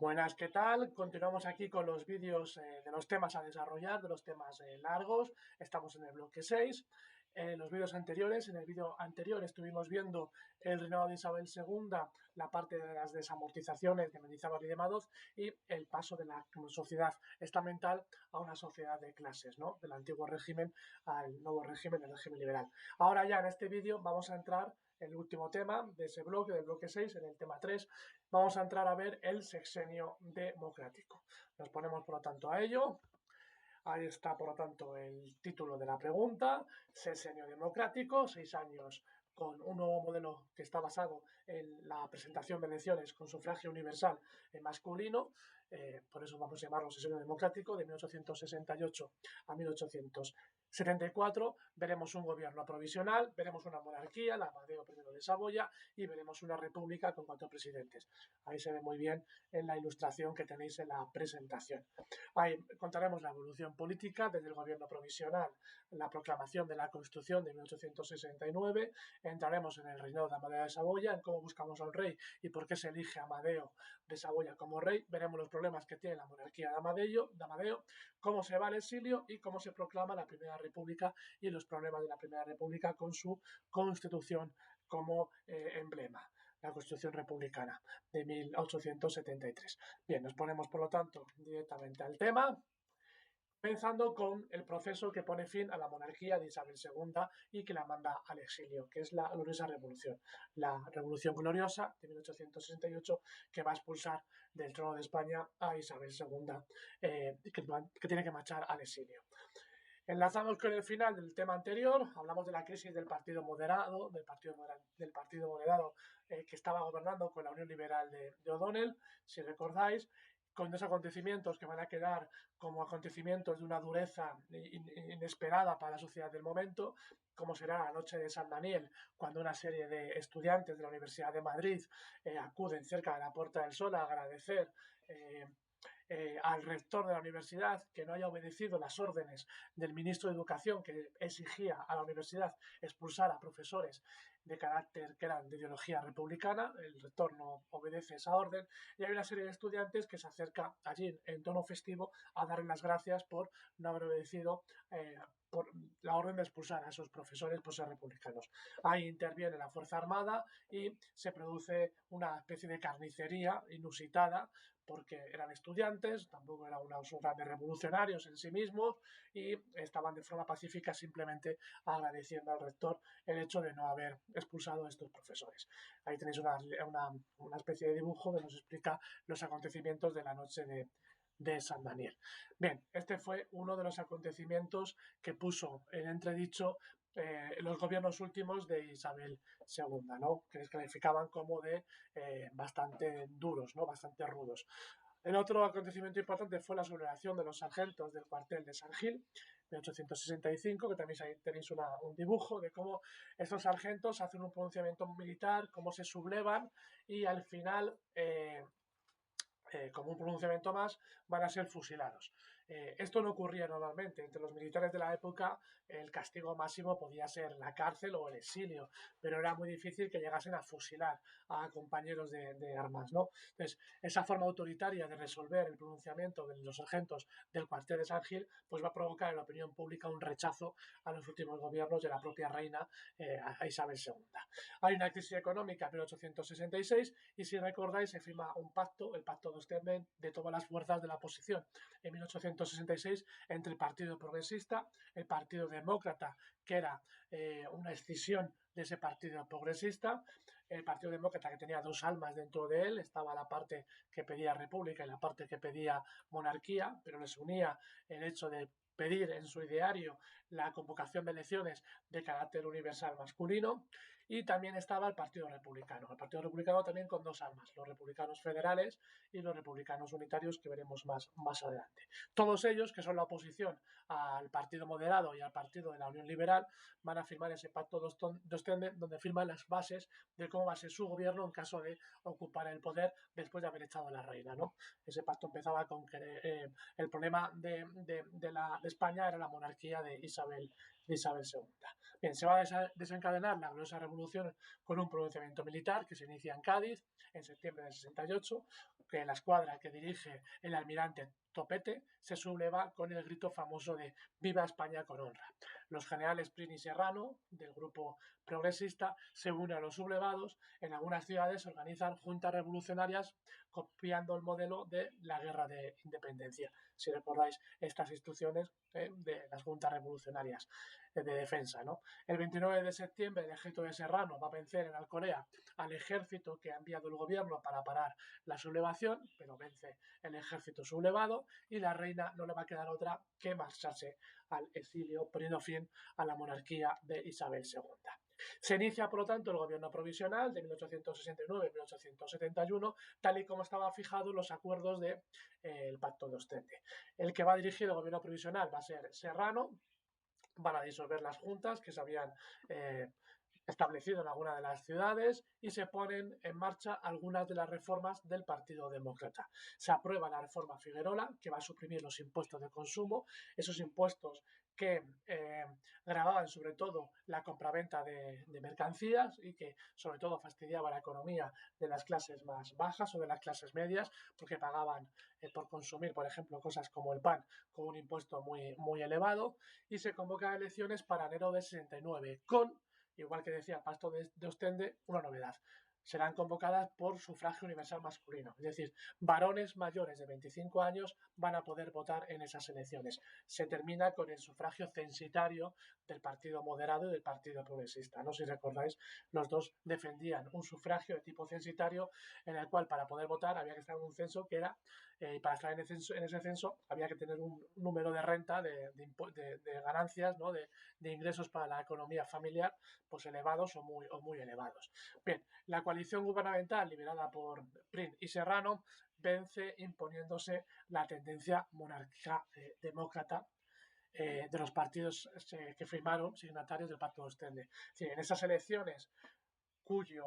Buenas, ¿qué tal? Continuamos aquí con los vídeos de los temas a desarrollar, de los temas largos. Estamos en el bloque 6. En los vídeos anteriores, en el vídeo anterior estuvimos viendo el reinado de Isabel II, la parte de las desamortizaciones de Mendizábal y de Madoz y el paso de la sociedad estamental a una sociedad de clases, ¿no? Del antiguo régimen al nuevo régimen, el régimen liberal. Ahora ya en este vídeo vamos a entrar en el último tema de ese bloque, del bloque 6, en el tema 3, vamos a entrar a ver el sexenio democrático. Nos ponemos, por lo tanto, a ello. Ahí está, por lo tanto, el título de la pregunta. Sexenio democrático, 6 años con un nuevo modelo que está basado en la presentación de elecciones con sufragio universal masculino. Por eso vamos a llamarlo sexenio democrático, de 1868 a 1874. Veremos un gobierno provisional, veremos una monarquía, la Amadeo I de Saboya, y veremos una república con 4 presidentes. Ahí se ve muy bien en la ilustración que tenéis en la presentación. Ahí contaremos la evolución política desde el gobierno provisional, la proclamación de la Constitución de 1869, entraremos en el reinado de Amadeo de Saboya, en cómo buscamos a un rey y por qué se elige a Amadeo de Saboya como rey, veremos los problemas que tiene la monarquía de Amadeo, cómo se va al exilio y cómo se proclama la Primera República y los problemas de la Primera República con su Constitución como emblema, la Constitución republicana de 1873. Bien, nos ponemos, por lo tanto, directamente al tema, pensando con el proceso que pone fin a la monarquía de Isabel II y que la manda al exilio, que es la gloriosa revolución. La revolución gloriosa de 1868 que va a expulsar del trono de España a Isabel II, que tiene que marchar al exilio. Enlazamos con el final del tema anterior, hablamos de la crisis del Partido Moderado, que estaba gobernando con la Unión Liberal de O'Donnell, si recordáis, con dos acontecimientos que van a quedar como acontecimientos de una dureza inesperada para la sociedad del momento, como será la noche de San Daniel, cuando una serie de estudiantes de la Universidad de Madrid acuden cerca de la Puerta del Sol a agradecer al rector de la universidad que no haya obedecido las órdenes del ministro de Educación, que exigía a la universidad expulsar a profesores de carácter que eran de ideología republicana. El rector no obedece esa orden y hay una serie de estudiantes que se acerca allí en tono festivo a darle las gracias por no haber obedecido por la orden de expulsar a esos profesores por ser republicanos. Ahí interviene la Fuerza Armada y se produce una especie de carnicería inusitada porque eran estudiantes, tampoco eran unos grandes revolucionarios en sí mismos y estaban de forma pacífica simplemente agradeciendo al rector el hecho de no haber expulsado a estos profesores. Ahí tenéis una especie de dibujo que nos explica los acontecimientos de la noche de San Daniel. Bien, este fue uno de los acontecimientos que puso en entredicho los gobiernos últimos de Isabel II, ¿no? Que les calificaban como de bastante duros, ¿no? Bastante rudos. El otro acontecimiento importante fue la sublevación de los sargentos del cuartel de San Gil, de 1865, que también ahí tenéis un dibujo de cómo estos sargentos hacen un pronunciamiento militar, cómo se sublevan y al final como un pronunciamiento más, van a ser fusilados. Esto no ocurría normalmente. Entre los militares de la época, el castigo máximo podía ser la cárcel o el exilio, pero era muy difícil que llegasen a fusilar a compañeros de armas, ¿no? Entonces, esa forma autoritaria de resolver el pronunciamiento de los sargentos del cuartel de San Gil, pues va a provocar en la opinión pública un rechazo a los últimos gobiernos de la propia reina, a Isabel II. Hay una crisis económica en 1866 y si recordáis se firma un pacto, el pacto de Ostende, de todas las fuerzas de la oposición en 1866 entre el Partido Progresista, el Partido Demócrata, que era una escisión de ese Partido Progresista, el Partido Demócrata que tenía dos almas dentro de él, estaba la parte que pedía república y la parte que pedía monarquía, pero les unía el hecho de pedir en su ideario la convocación de elecciones de carácter universal masculino, y también estaba el Partido Republicano también con dos almas, los republicanos federales y los republicanos unitarios, que veremos más adelante. Todos ellos, que son la oposición al Partido Moderado y al Partido de la Unión Liberal, van a firmar ese pacto de Ostende, donde firman las bases de cómo va a ser su gobierno en caso de ocupar el poder después de haber echado a la reina, ¿no? Ese pacto empezaba con que el problema de España era la monarquía de Isabel II. Bien, se va a desencadenar la gloriosa revolución con un pronunciamiento militar que se inicia en Cádiz en septiembre del 68, que la escuadra que dirige el almirante Topete se subleva con el grito famoso de «Viva España con honra». Los generales Prin y Serrano, del grupo progresista, se unen a los sublevados. En algunas ciudades organizan juntas revolucionarias copiando el modelo de la Guerra de Independencia. Si recordáis estas instrucciones de las juntas revolucionarias de defensa, ¿no? El 29 de septiembre el ejército de Serrano va a vencer en Alcolea al ejército que ha enviado el gobierno para parar la sublevación, pero vence el ejército sublevado y la reina no le va a quedar otra que marcharse al exilio, poniendo fin a la monarquía de Isabel II. Se inicia, por lo tanto, el gobierno provisional de 1869-1871, tal y como estaba fijado en los acuerdos del Pacto de Ostende. El que va a dirigir el gobierno provisional va a ser Serrano. Van a disolver las juntas que se habían establecido en alguna de las ciudades y se ponen en marcha algunas de las reformas del Partido Demócrata. Se aprueba la reforma Figuerola, que va a suprimir los impuestos de consumo, esos impuestos que gravaban sobre todo la compraventa de mercancías y que sobre todo fastidiaba la economía de las clases más bajas o de las clases medias, porque pagaban por consumir, por ejemplo, cosas como el pan con un impuesto muy elevado, y se convocan elecciones para enero de 69 con, igual que decía el Pacto de Ostende, una novedad. Serán convocadas por sufragio universal masculino, es decir, varones mayores de 25 años van a poder votar en esas elecciones. Se termina con el sufragio censitario del Partido Moderado y del Partido Progresista. No sé si recordáis, los dos defendían un sufragio de tipo censitario en el cual para poder votar había que estar en un censo que era, para estar en ese censo había que tener un número de renta, de ganancias, ¿no? de ingresos para la economía familiar, pues elevados o muy elevados. Bien, la coalición gubernamental liderada por Prin y Serrano vence imponiéndose la tendencia monárquica demócrata de los partidos que firmaron signatarios del Pacto de Ostende. Sí, en esas elecciones cuyo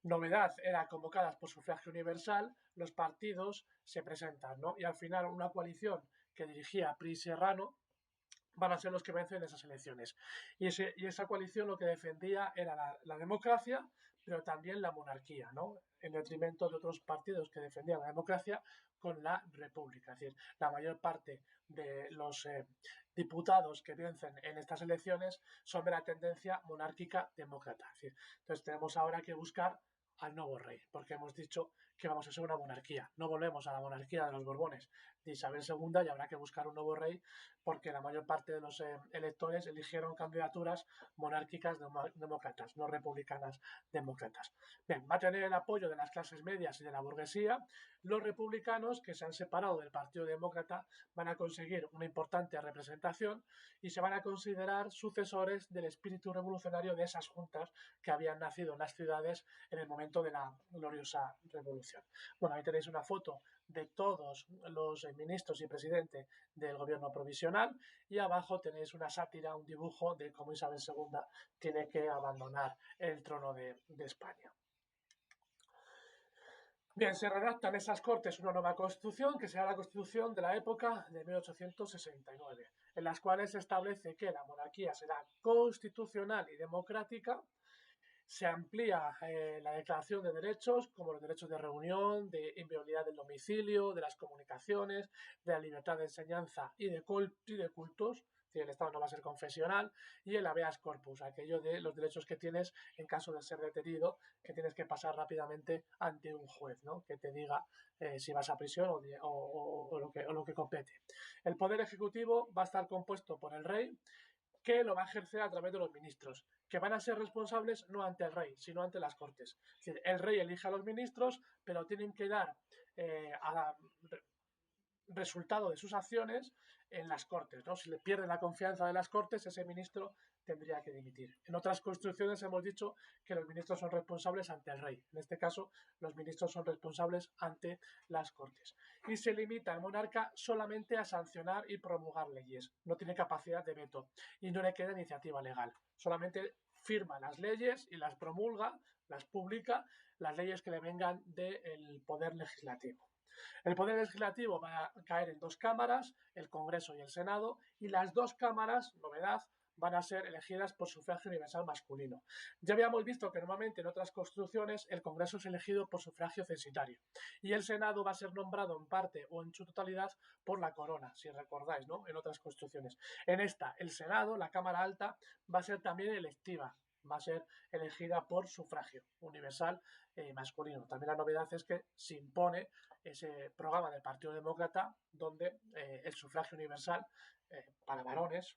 novedad era convocadas por sufragio universal, los partidos se presentan, ¿no? Y al final una coalición que dirigía Prin y Serrano van a ser los que vencen esas elecciones. Y esa coalición lo que defendía era la democracia, pero también la monarquía, ¿no? En detrimento de otros partidos que defendían la democracia con la república. Es decir, la mayor parte de los diputados que vencen en estas elecciones son de la tendencia monárquica demócrata. Es decir, entonces tenemos ahora que buscar al nuevo rey, porque hemos dicho que vamos a ser una monarquía. No volvemos a la monarquía de los Borbones de Isabel II y habrá que buscar un nuevo rey porque la mayor parte de los electores eligieron candidaturas monárquicas demócratas, no republicanas demócratas. Bien, va a tener el apoyo de las clases medias y de la burguesía. Los republicanos, que se han separado del Partido Demócrata, van a conseguir una importante representación y se van a considerar sucesores del espíritu revolucionario de esas juntas que habían nacido en las ciudades en el momento de la gloriosa revolución. Bueno, ahí tenéis una foto de todos los ministros y presidente del gobierno provisional y abajo tenéis una sátira, un dibujo de cómo Isabel II tiene que abandonar el trono de España. Bien, se redacta en esas Cortes una nueva constitución que será la constitución de la época de 1869, en las cuales se establece que la monarquía será constitucional y democrática. Se amplía la declaración de derechos, como los derechos de reunión, de inviolabilidad del domicilio, de las comunicaciones, de la libertad de enseñanza y de cultos. El Estado no va a ser confesional, y el habeas corpus, aquello de los derechos que tienes en caso de ser detenido, que tienes que pasar rápidamente ante un juez, ¿no? Que te diga si vas a prisión o lo que compete. El poder ejecutivo va a estar compuesto por el rey, que lo va a ejercer a través de los ministros, que van a ser responsables no ante el rey, sino ante las Cortes. Es decir, el rey elige a los ministros, pero tienen que dar resultado de sus acciones en las Cortes, ¿no? Si le pierde la confianza de las Cortes, ese ministro tendría que dimitir. En otras constituciones hemos dicho que los ministros son responsables ante el rey. En este caso, los ministros son responsables ante las Cortes. Y se limita al monarca solamente a sancionar y promulgar leyes. No tiene capacidad de veto y no le queda iniciativa legal. Solamente firma las leyes y las promulga, las publica, las leyes que le vengan del poder legislativo. El poder legislativo va a caer en dos cámaras, el Congreso y el Senado, y las dos cámaras, novedad, van a ser elegidas por sufragio universal masculino. Ya habíamos visto que normalmente en otras constituciones el Congreso es elegido por sufragio censitario y el Senado va a ser nombrado en parte o en su totalidad por la corona, si recordáis, ¿no? En otras constituciones. En esta, el Senado, la Cámara Alta, va a ser también electiva, va a ser elegida por sufragio universal masculino. También la novedad es que se impone ese programa del Partido Demócrata donde el sufragio universal para varones,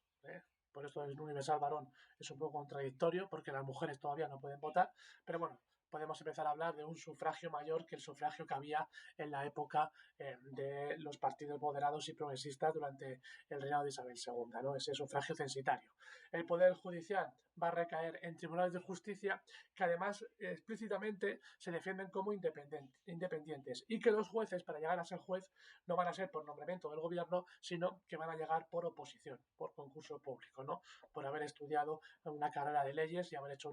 por esto el universal varón es un poco contradictorio porque las mujeres todavía no pueden votar, pero bueno, podemos empezar a hablar de un sufragio mayor que el sufragio que había en la época de los partidos moderados y progresistas durante el reinado de Isabel II, ¿no? Ese sufragio censitario. El Poder Judicial va a recaer en tribunales de justicia que además explícitamente se defienden como independientes y que los jueces, para llegar a ser juez, no van a ser por nombramiento del gobierno, sino que van a llegar por oposición, por concurso público, ¿no? Por haber estudiado una carrera de leyes y haber hecho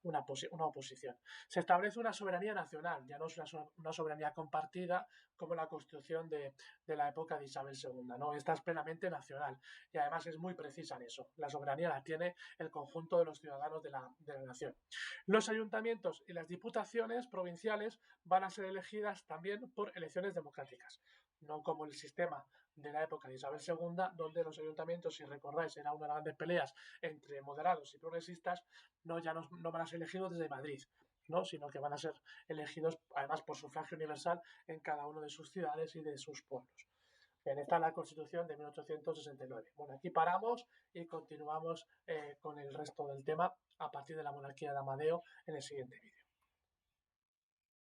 una oposición. Se establece una soberanía nacional, ya no es una soberanía compartida como la Constitución de la época de Isabel II, ¿no? Esta es plenamente nacional y además es muy precisa en eso. La soberanía la tiene el conjunto de los ciudadanos de la nación. Los ayuntamientos y las diputaciones provinciales van a ser elegidas también por elecciones democráticas, no como el sistema de la época de Isabel II, donde los ayuntamientos, si recordáis, era una de las grandes peleas entre moderados y progresistas, no van a ser elegidos desde Madrid, ¿no? Sino que van a ser elegidos además por sufragio universal en cada una de sus ciudades y de sus pueblos. Bien, esta es la Constitución de 1869. Bueno, aquí paramos y continuamos con el resto del tema a partir de la monarquía de Amadeo en el siguiente vídeo.